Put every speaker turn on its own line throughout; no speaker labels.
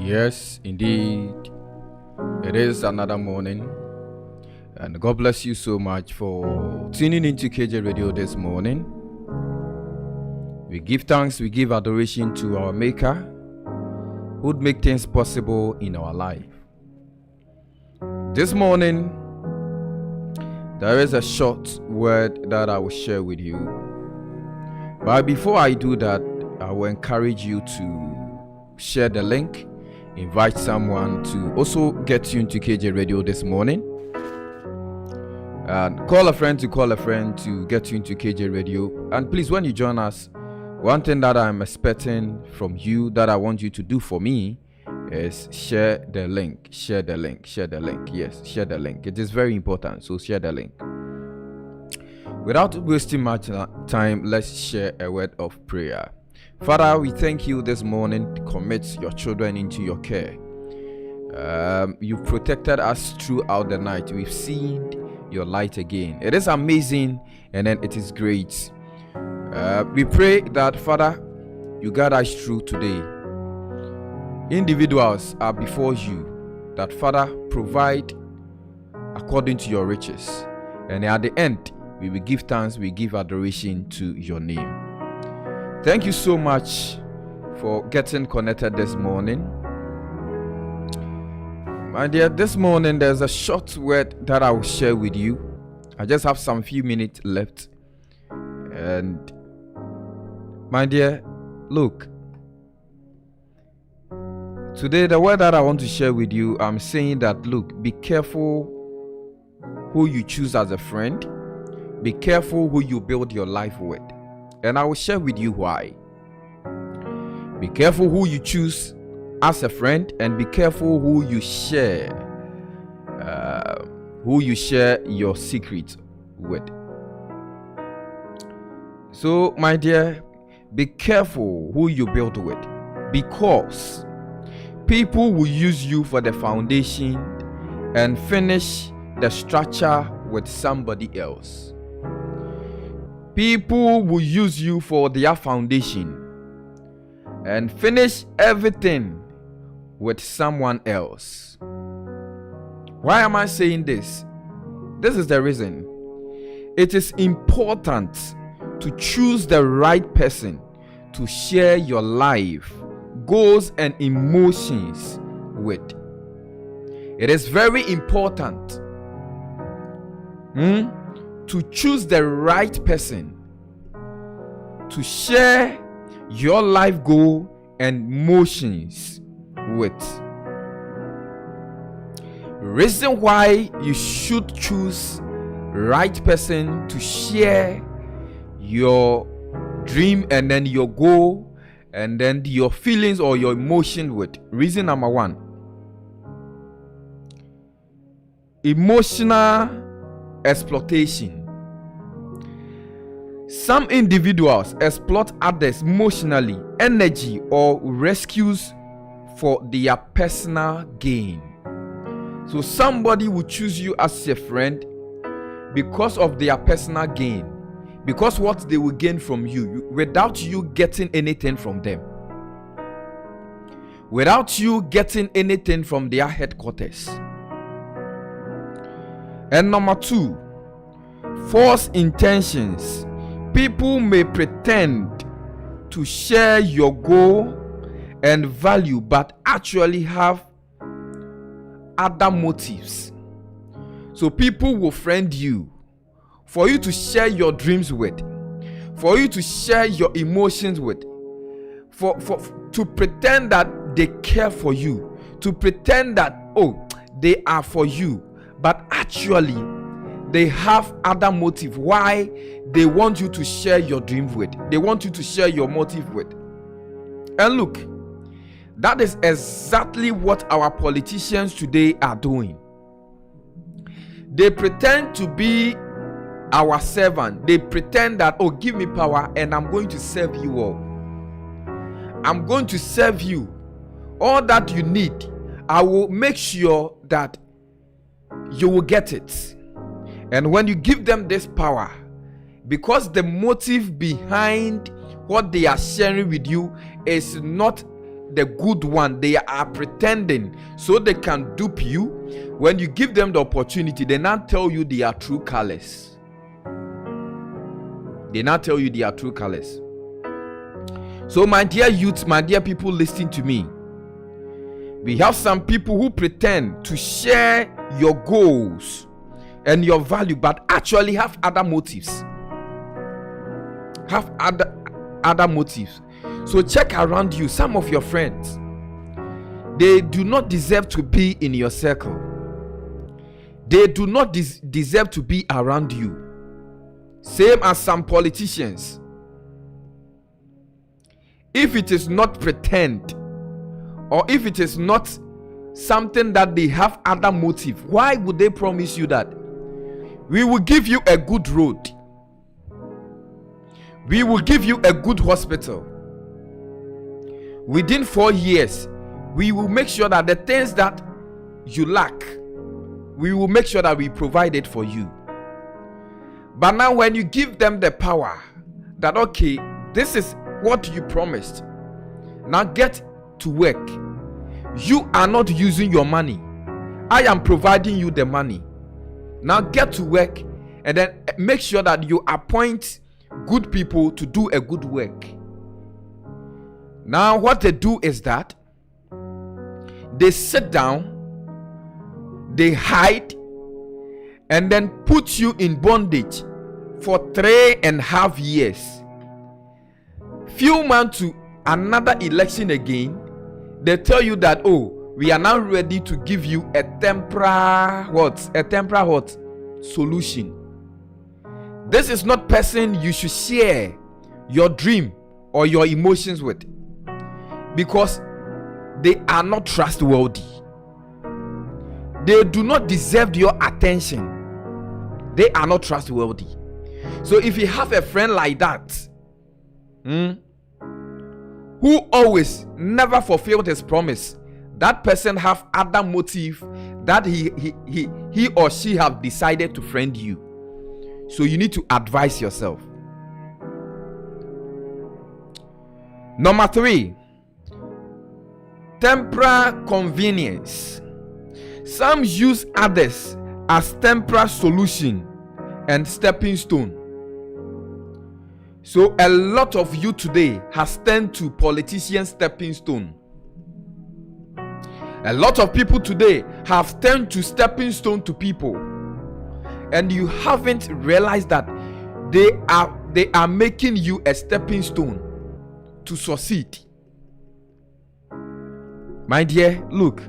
Yes, indeed. It is another morning. And God bless you so much for tuning into KJ Radio this morning. We give thanks, we give adoration to our Maker who would make things possible in our life. This morning, there is a short word that I will share with you. But before I do that, I will encourage you to share the link, invite someone to also get you into KJ Radio this morning, and call a friend to get you into KJ Radio. And please, when you join us, one thing that I'm expecting from you, that I want you to do for me, is share the link. Yes, share the link. It is very important, so share the link. Without wasting much time, let's share a word of prayer. Father, we thank you this morning. Commit your children into your care. You've protected us throughout the night. We've seen your light again. It is amazing, and then it is great. We pray that, Father, you guide us through today. Individuals are before you, that, Father, provide according to your riches. And at the end, we will give thanks, we give adoration to your name. Thank you so much for getting connected this morning. My dear, this morning there's a short word that I will share with you. I just have some few minutes left. And my dear, look, today the word that I want to share with you, I'm saying that, look, be careful who you choose as a friend. Be careful who you build your life with. And I will share with you why. Be careful who you choose as a friend, and be careful who you share your secrets with. So, my dear, be careful who you build with, because people will use you for the foundation and finish the structure with somebody else. People will use you for their foundation and finish everything with someone else. Why am I saying this? This is the reason. It is important to choose the right person to share your life, goals, and emotions with. It is very important to choose the right person to share your life goal and emotions with. Reason why you should choose right person to share your dream and then your goal and then your feelings or your emotion with. Reason number one: emotional exploitation. Some individuals exploit others emotionally, energy, or rescues for their personal gain. So somebody will choose you as a friend because of their personal gain, because what they will gain from you without you getting anything from them, without you getting anything from their headquarters. And number two, false intentions. People may pretend to share your goal and value, but actually have other motives. So people will friend you for you to share your dreams with, for you to share your emotions with, to pretend that they care for you, to pretend that, oh, they are for you, but actually they have other motive why they want you to share your dreams with, they want you to share your motive with. And look, that is exactly what our politicians today are doing. They pretend to be our servant. They pretend that, oh, give me power and I'm going to serve you all. I'm going to serve you. All that you need, I will make sure that you will get it. And when you give them this power, because the motive behind what they are sharing with you is not the good one. They are pretending so they can dupe you. When you give them the opportunity, they now tell you their true colors. They now tell you their true colors. So my dear youth, my dear people listening to me, we have some people who pretend to share your goals and your value, but actually have other motives. Have other motives. So check around you. Some of your friends, they do not deserve to be in your circle. They do not deserve to be around you. Same as some politicians. If it is not pretend, or if it is not something that they have other motive, why would they promise you that we will give you a good road, we will give you a good hospital, within 4 years we will make sure that the things that you lack, we will make sure that we provide it for you. But now when you give them the power that, okay, this is what you promised, now get to work. You are not using your money, I am providing you the money. Now get to work, and then make sure that you appoint good people to do a good work. Now what they do is that they sit down, they hide, and then put you in bondage for 3.5 years. Few months to another election again, they tell you that, oh, we are now ready to give you a temporary solution. This is not person you should share your dream or your emotions with, because they are not trustworthy. They do not deserve your attention. They are not trustworthy. So if you have a friend like that, who always never fulfilled his promise, that person have other motive that he or she have decided to friend you. So you need to advise yourself. Number 3, temporary convenience. Some use others as temporary solution and stepping stone. So a lot of you today has turned to politicians' stepping stone. A lot of people today have turned to stepping stone to people, and you haven't realized that they are making you a stepping stone to succeed. My dear, look,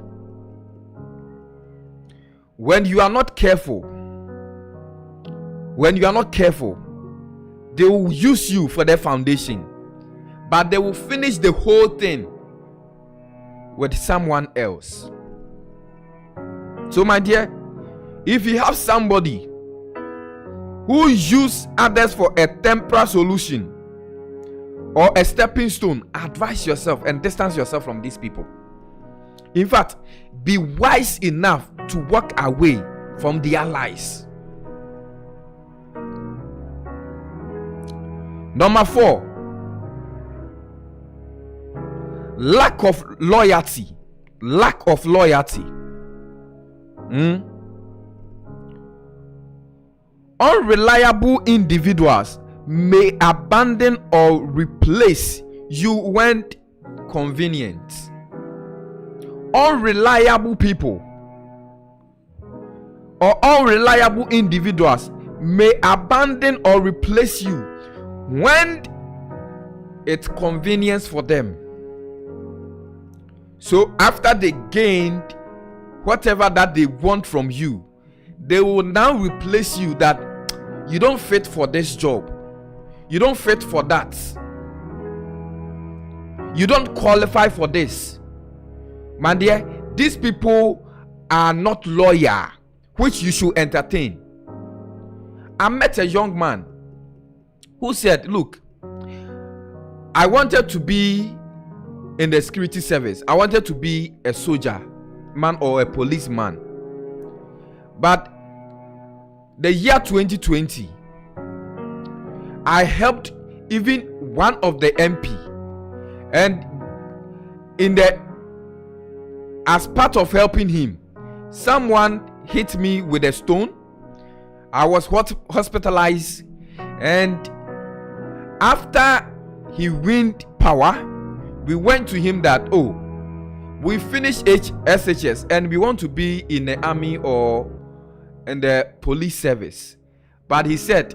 when you are not careful, they will use you for their foundation, but they will finish the whole thing with someone else. So my dear, if you have somebody who use others for a temporary solution or a stepping stone, advise yourself and distance yourself from these people. In fact, be wise enough to walk away from their lies. Number 4, lack of loyalty. Unreliable individuals may abandon or replace you when convenient. Unreliable people or unreliable individuals may abandon or replace you when it's convenience for them. So after they gained whatever that they want from you, they will now replace you, that you don't fit for this job, you don't fit for that, you don't qualify for this. My dear, these people are not loyal, which you should entertain. I met a young man who said, look, I wanted to be in the security service. I wanted to be a soldier man or a policeman. But the year 2020, I helped even one of the MP, and as part of helping him, someone hit me with a stone. I was hospitalized, and after he went power, we went to him that, oh, we finished SHS and we want to be in the army or in the police service. But he said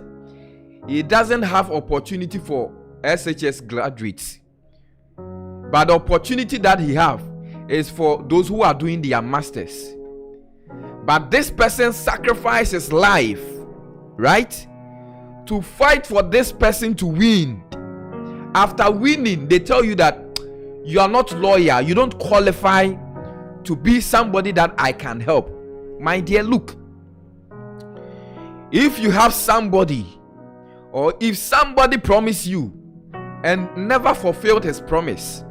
he doesn't have opportunity for SHS graduates, but the opportunity that he have is for those who are doing their masters. But this person sacrificed his life, right, to fight for this person to win. After winning, they tell you that you are not loyal, you don't qualify to be somebody that I can help. My dear, look, if you have somebody, or if somebody promised you and never fulfilled his promise,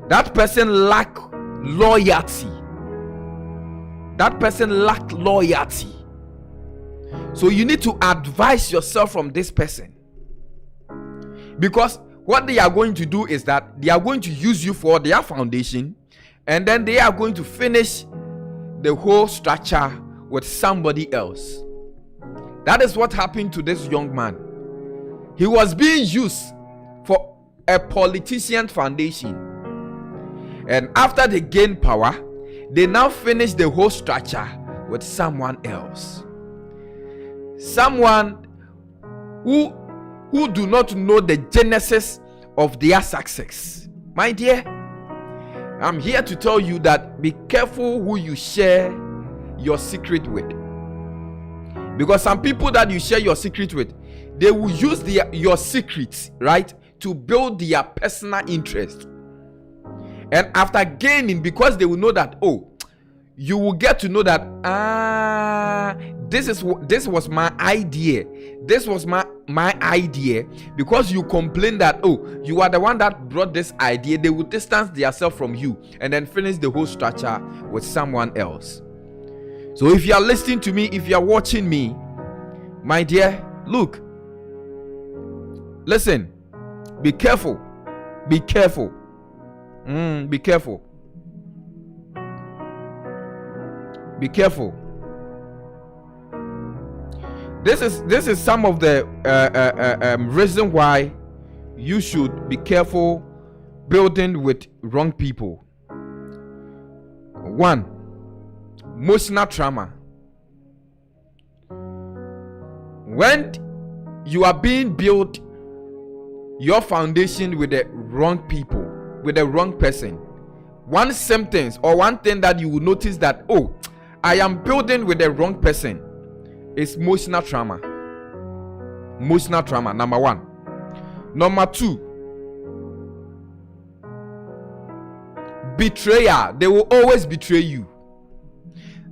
that person lack loyalty. That person lacked loyalty. So you need to advise yourself from this person, because what they are going to do is that they are going to use you for their foundation, and then they are going to finish the whole structure with somebody else. That is what happened to this young man. He was being used for a politician foundation, and after they gained power, they now finish the whole structure with someone else. Someone who do not know the genesis of their success. My dear, I'm here to tell you that be careful who you share your secret with, because some people that you share your secret with, they will use your secrets, right, to build their personal interest. And after gaining, because they will know that, oh, you will get to know that, this was my idea. This was my idea. Because you complain that, oh, you are the one that brought this idea, they will distance themselves from you and then finish the whole structure with someone else. So if you are listening to me, if you are watching me, my dear, look, listen, be careful. Be careful. Be careful. Be careful. This is some of the reason why you should be careful building with wrong people. 1, emotional trauma. When you are being built your foundation with the wrong people, with the wrong person, one symptoms or one thing that you will notice that, oh, I am building with the wrong person, is emotional trauma. Emotional trauma, number 1. Number 2, betrayal. They will always betray you.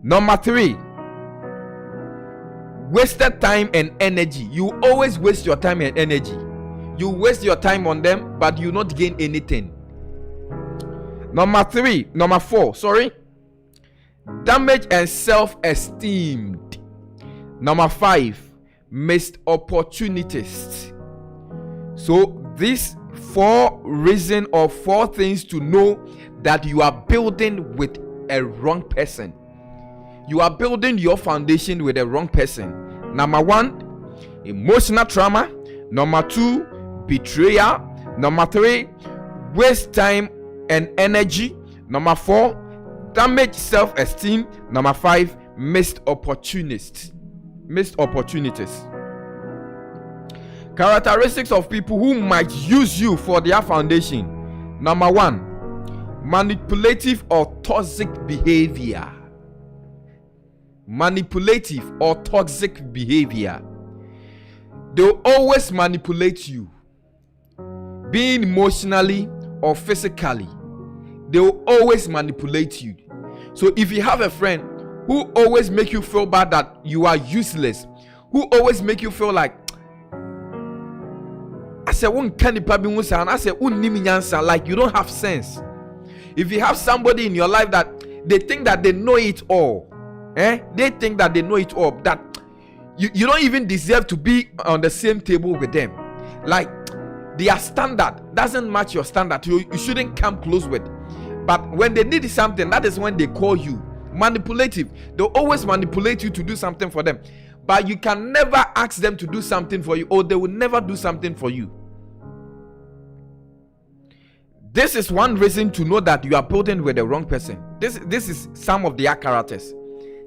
Number 3, wasted time and energy. You always waste your time and energy. You waste your time on them, but you not gain anything. Number 4, damage and self-esteem. Number 5, missed opportunities. So these 4 reasons or 4 things to know that you are building with a wrong person. You are building your foundation with a wrong person. Number 1, emotional trauma. Number 2, betrayal. Number 3, waste time and energy. Number 4, damage self-esteem. Number 5, missed opportunities. Characteristics of people who might use you for their foundation. Number 1, manipulative or toxic behavior. Manipulative or toxic behavior. They'll always manipulate you, being emotionally or physically. They'll always manipulate you. So if you have a friend who always make you feel bad that you are useless, who always make you feel like, I said, like you don't have sense. If you have somebody in your life that they think that they know it all, they think that they know it all, that you don't even deserve to be on the same table with them. Like their standard doesn't match your standard. You shouldn't come close with. But when they need something, that is when they call you. Manipulative. They'll always manipulate you to do something for them. But you can never ask them to do something for you, or they will never do something for you. This is one reason to know that you are building with the wrong person. This is some of their characters.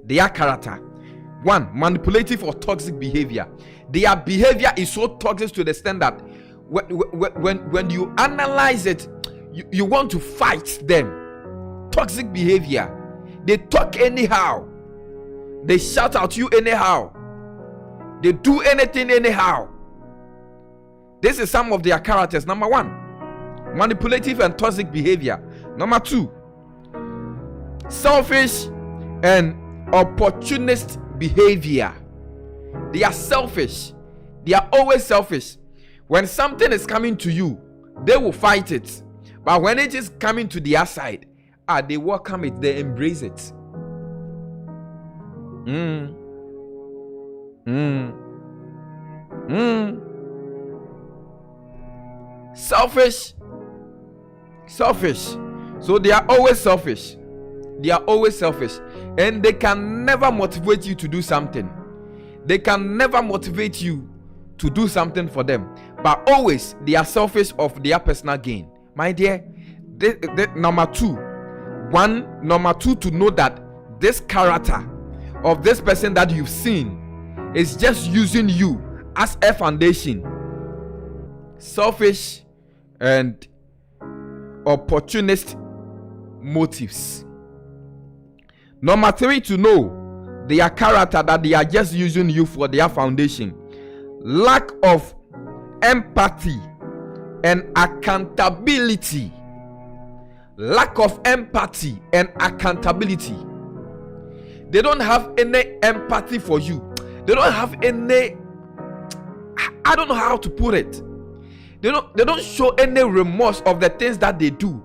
Their character. 1, manipulative or toxic behavior. Their behavior is so toxic to the extent that when you analyze it, you want to fight them. Toxic behavior. They talk anyhow. They shout at you anyhow. They do anything anyhow. This is some of their characters. Number 1, manipulative and toxic behavior. Number 2, selfish and opportunist behavior. They are selfish. They are always selfish. When something is coming to you, they will fight it. But when it is coming to their side, they welcome it, they embrace it. Selfish. So they are always selfish. They are always selfish. And they can never motivate you to do something. They can never motivate you to do something for them. But always they are selfish of their personal gain. My dear, number 2, to know that this character of this person that you've seen is just using you as a foundation. Selfish and opportunist motives. Number 3, to know their character that they are just using you for their foundation. Lack of empathy and accountability. Lack of empathy and accountability. They don't have any empathy for you. They don't have any, I don't know how to put it. They don't show any remorse of the things that they do.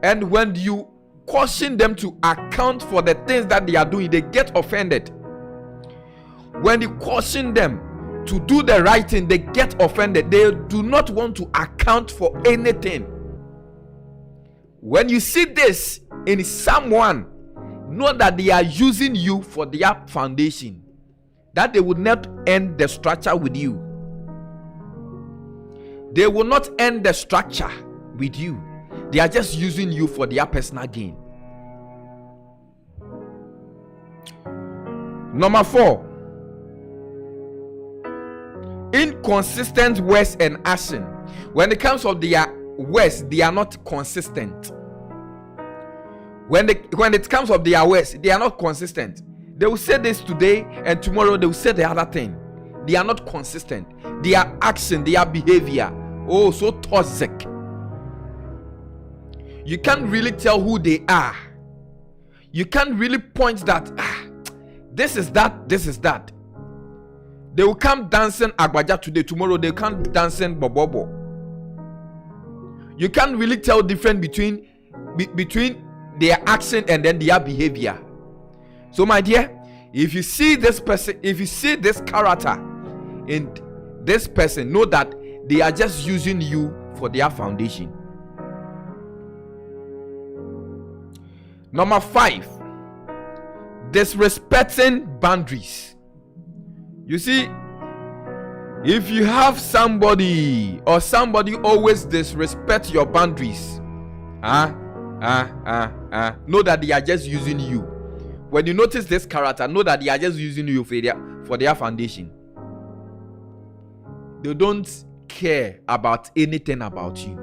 And when you caution them to account for the things that they are doing, they get offended. When you caution them to do the right thing, they get offended. They do not want to account for anything. When you see this in someone, know that they are using you for their foundation, that they will not end the structure with you. They will not end the structure with you. They are just using you for their personal gain. Number 4, inconsistent words and action. When it comes to their words, they are not consistent. When it comes to their words, they are not consistent. They will say this today and tomorrow they will say the other thing. They are not consistent. Their action, their behavior, so toxic. You can't really tell who they are. You can't really point that this is that, this is that. They will come dancing Agbaja today, tomorrow they come dancing Bobobo. You can't really tell difference between their action and then their behavior. So my dear, if you see this person, if you see this character in this person, know that they are just using you for their foundation. Number 5, disrespecting boundaries. You see, if you have somebody or somebody always disrespect your boundaries, know that they are just using you. When you notice this character, know that they are just using you for their foundation. They don't care about anything about you.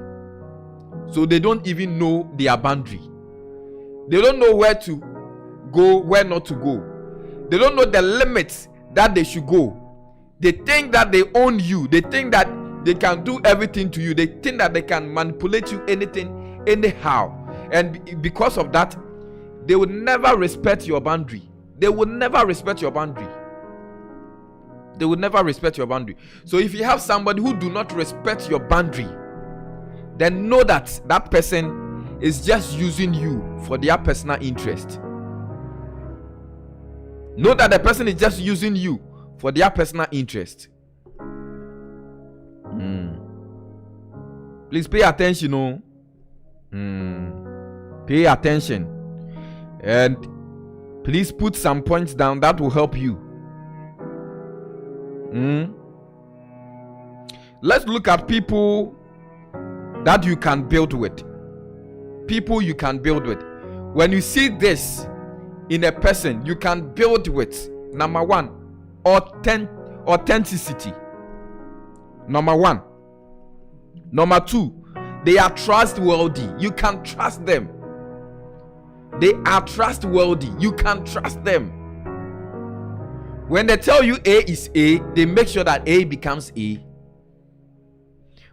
So they don't even know their boundary. They don't know where to go, where not to go. They don't know the limits that they should go. They think that they own you. They think that they can do everything to you. They think that they can manipulate you anything, anyhow. And because of that, they will never respect your boundary. They will never respect your boundary. They will never respect your boundary. So if you have somebody who do not respect your boundary, then know that that person is just using you for their personal interest. Know that the person is just using you for their personal interest. Please pay attention. Pay Pay attention. And please put some points down that will help you. Let's look at people that you can build with. People you can build with. When you see this in a person you can build with, number one, authenticity. Number one. Number two, they are trustworthy. You can trust them. They are trustworthy. You can trust them. When they tell you A is A, they make sure that A becomes A.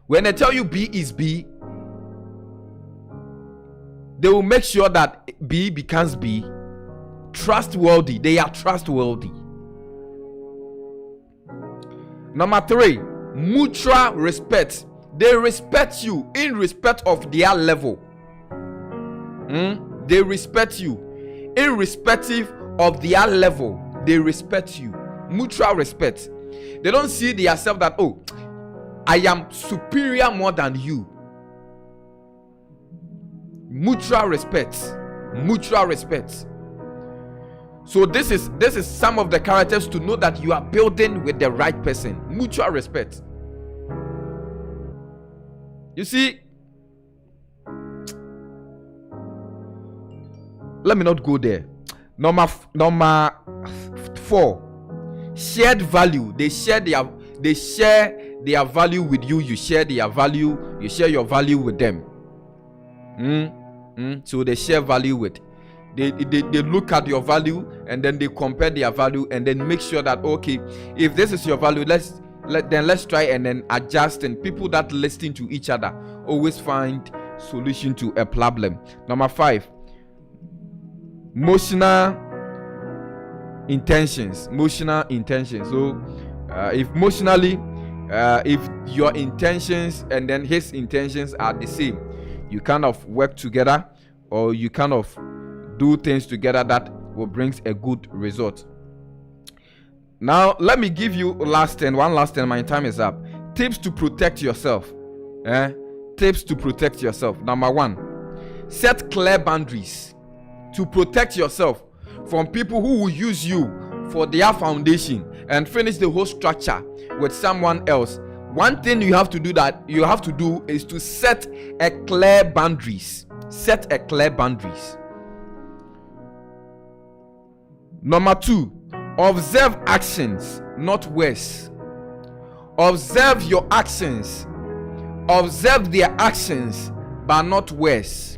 When they tell you B is B, they will make sure that B becomes B. Trustworthy. They are trustworthy. Number three, mutual respect. They respect you in respect of their level. They respect you irrespective of their level. They respect you. Mutual respect. They don't see themselves that, oh, I am superior more than you. Mutual respect. Mutual respect. So this is some of the characters to know that you are building with the right person. Mutual respect. You see, let me not go there. Number 4, shared value. They share their value with you. You share their value. You share your value with them. So they share value with. They look at your value and then they compare their value and then make sure that, okay, if this is your value, let's try and then adjust. And people that listen to each other always find solution to a problem. Number 5, emotional intentions. So if your intentions and then his intentions are the same, you kind of work together, or you kind of do things together that will bring a good result. Now let me give you one last thing. My time is up. Tips to protect yourself. Tips to protect yourself. Number 1, set clear boundaries to protect yourself from people who will use you for their foundation and finish the whole structure with someone else. One thing you have to do is to set a clear boundaries. Set a clear boundaries. Number 2, observe actions, not words. Observe your actions. Observe their actions, but not words.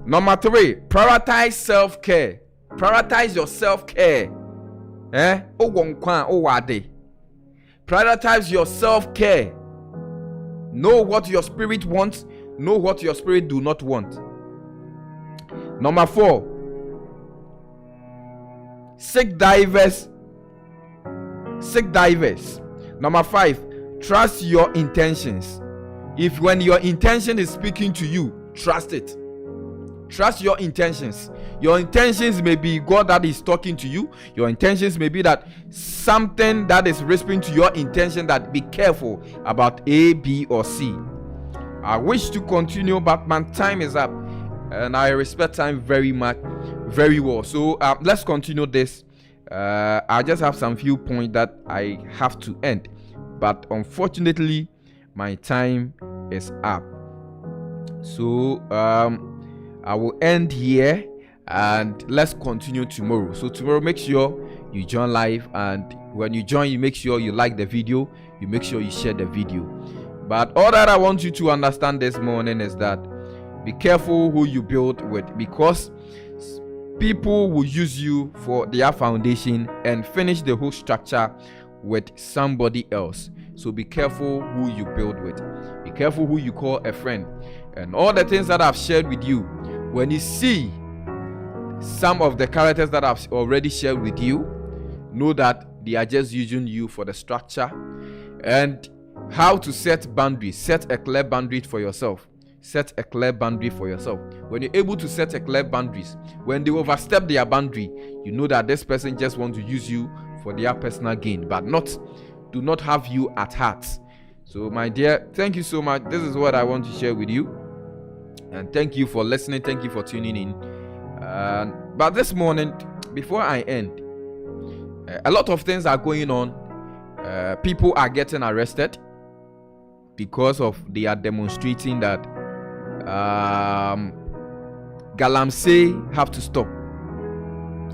Number 3, prioritize self-care. Prioritize your self-care. Prioritize your self-care. Know what your spirit wants. Know what your spirit do not want. Number 4, seek diverse. Number 5, trust your intentions. If when your intention is speaking to you, trust it. Trust your intentions. Your intentions may be God that is talking to you. Your intentions may be that something that is whispering to your intention that be careful about A, B, or C. I wish to continue, but my time is up, and I respect time very much, very well. So let's continue this. I just have some few points that I have to end, but unfortunately, my time is up. So I will end here, and let's continue tomorrow. So tomorrow, make sure you join live, and when you join, you make sure you like the video, you make sure you share the video. But all that I want you to understand this morning is that be careful who you build with, because people will use you for their foundation and finish the whole structure with somebody else. So be careful who you build with. Be careful who you call a friend. And all the things that I've shared with you, when you see some of the characters that I've already shared with you, know that they are just using you for the structure. And how to set boundaries. Set a clear boundary for yourself. Set a clear boundary for yourself. When you're able to set a clear boundaries, when they overstep their boundary, you know that this person just wants to use you for their personal gain, but do not have you at heart. So my dear, thank you so much. This is what I want to share with you. And thank you for listening. Thank you for tuning in. But this morning, before I end, a lot of things are going on. People are getting arrested because of they are demonstrating that Galamsey have to stop,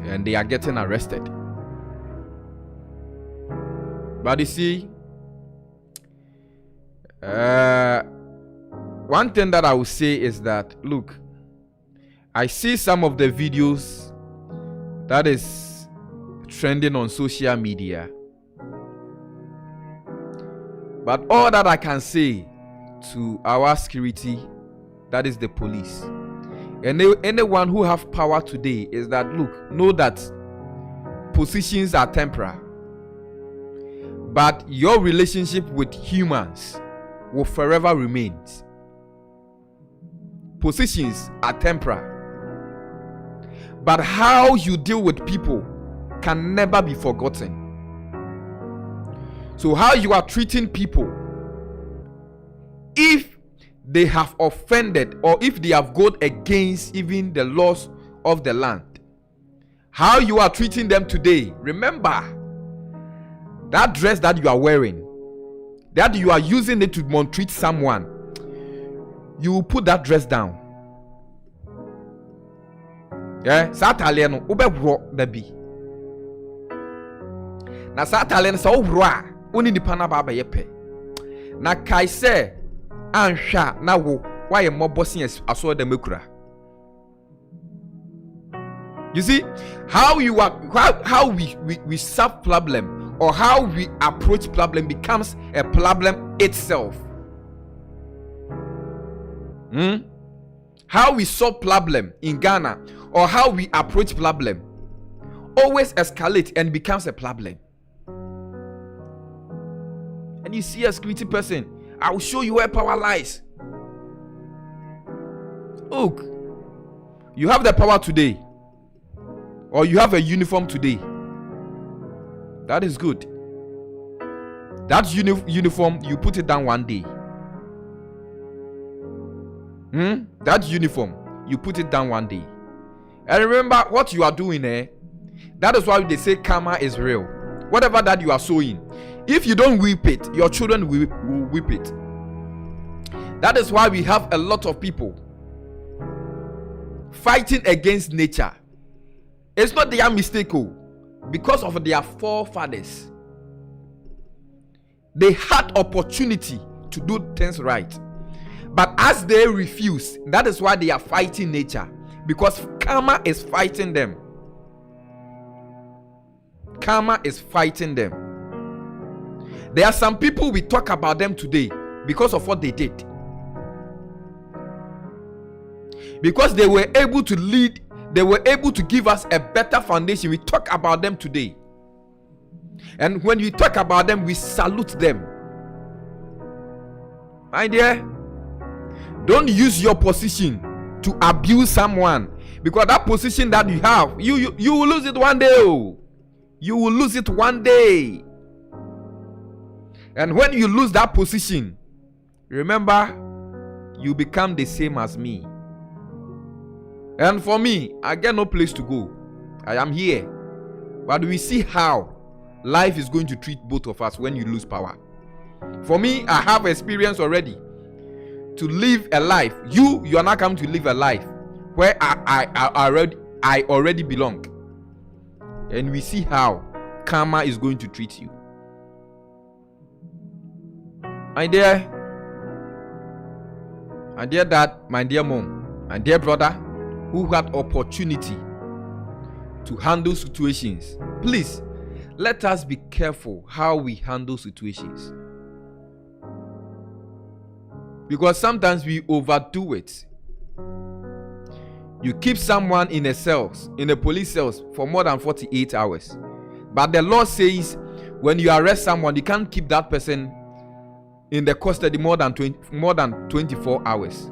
and they are getting arrested. But you see, one thing that I will say is that, look, I see some of the videos that is trending on social media, but all that I can say to our security, that is the police, and anyone who have power today, is that, look, know that positions are temporary, but your relationship with humans will forever remain. Positions are temporary, but how you deal with people can never be forgotten. So how you are treating people, if they have offended or if they have gone against even the laws of the land, how you are treating them today, remember that dress that you are wearing, that you are using it to maltreat someone, you will put that dress down. Yeah, Satale no ubebro dabi. Na Satale no sa ubro a oni nipa na ba yepe. Na kai se anhwa na wo why mo bossing aso da makura. You see how you are, how we solve problem, or how we approach problem becomes a problem itself. How we solve problem in Ghana, or how we approach problem, always escalate and becomes a problem. And you see a security person, I will show you where power lies. Look, you have the power today, or you have a uniform today. That is good. That uniform, you put it down one day. That uniform, you put it down one day. And remember what you are doing there. That is why they say karma is real. Whatever that you are sowing, if you don't weep it, your children will weep it. That is why we have a lot of people fighting against nature. It's not their mistake, because of their forefathers. They had opportunity to do things right, but as they refuse, that is why they are fighting nature, because karma is fighting them. Karma is fighting them. There are some people we talk about them today because of what they did, because they were able to lead. They were able to give us a better foundation. We talk about them today. And when we talk about them, we salute them. My dear, don't use your position to abuse someone, because that position that you have, you will lose it one day. You will lose it one day. And when you lose that position, remember, you become the same as me. And for me, I get no place to go. I am here. But we see how life is going to treat both of us when you lose power. For me, I have experience already to live a life. You are not coming to live a life where I already belong. And we see how karma is going to treat you. My dear dad, my dear mom, my dear brother, who had opportunity to handle situations, please let us be careful how we handle situations, because sometimes we overdo it. You keep someone in a police cells for more than 48 hours, but the law says when you arrest someone, you can't keep that person in the custody more than 24 hours.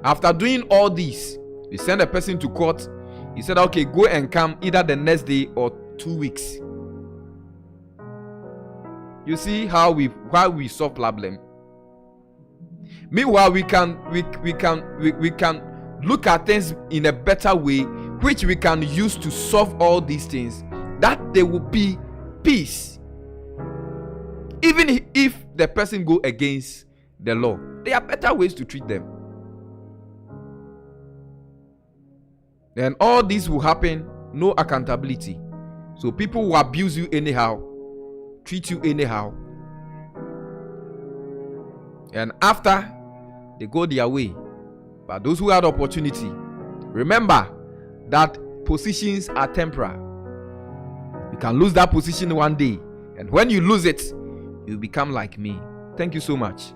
After doing all this, you send a person to court. He said, okay, go and come either the next day or 2 weeks. You see how we solve problem. Meanwhile, we can look at things in a better way, which we can use to solve all these things, that there will be peace. Even if the person go against the law, there are better ways to treat them. Then all this will happen, no accountability. So people will abuse you anyhow, treat you anyhow, and after they go their way. But those who had opportunity, remember that positions are temporal. You can lose that position one day, and when you lose it, you become like me. Thank you so much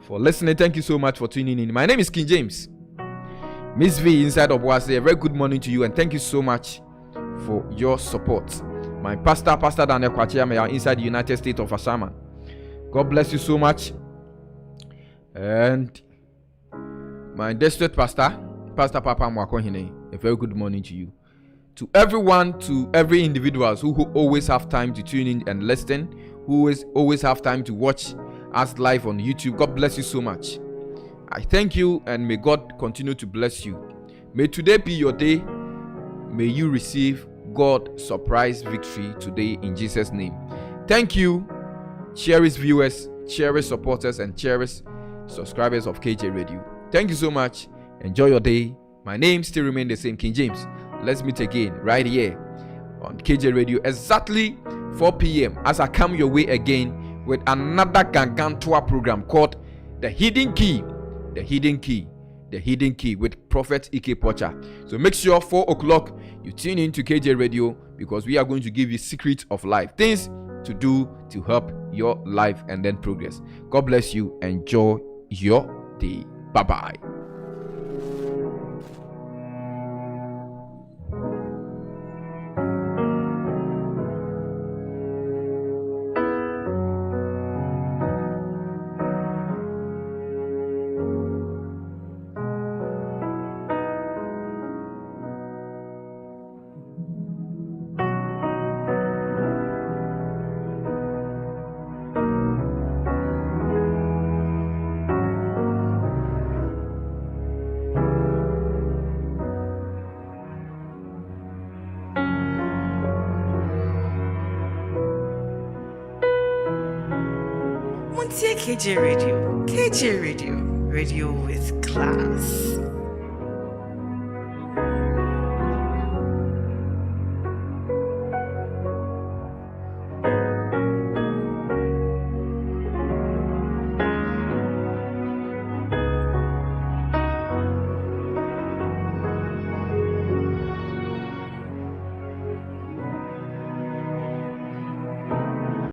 for listening. Thank you so much for tuning in. My name is King James. Miss V inside of Obuasi, a very good morning to you, and thank you so much for your support. My pastor, Pastor Daniel Kwachiame, inside the United States of Ashaman. God bless you so much. And my district pastor, Pastor Papa Mwakohine, a very good morning to you. To everyone, to every individuals who always have time to tune in and listen, who always have time to watch us live on YouTube, God bless you so much. I thank you, and may God continue to bless you. May today be your day. May you receive God's surprise victory today in Jesus' name. Thank you, cherished viewers, cherished supporters, and cherished subscribers of KJ Radio. Thank you so much. Enjoy your day. My name still remains the same, King James. Let's meet again right here on KJ Radio exactly 4 p.m. as I come your way again with another Gangantua program called The Hidden Key. The Hidden Key. The Hidden Key with Prophet Ike Pocha. So make sure 4 o'clock you tune in to KJ Radio, because we are going to give you secrets of life, things to do to help your life and then progress. God bless you. Enjoy your day. Bye-bye.
KJ Radio. KJ Radio. Radio with class.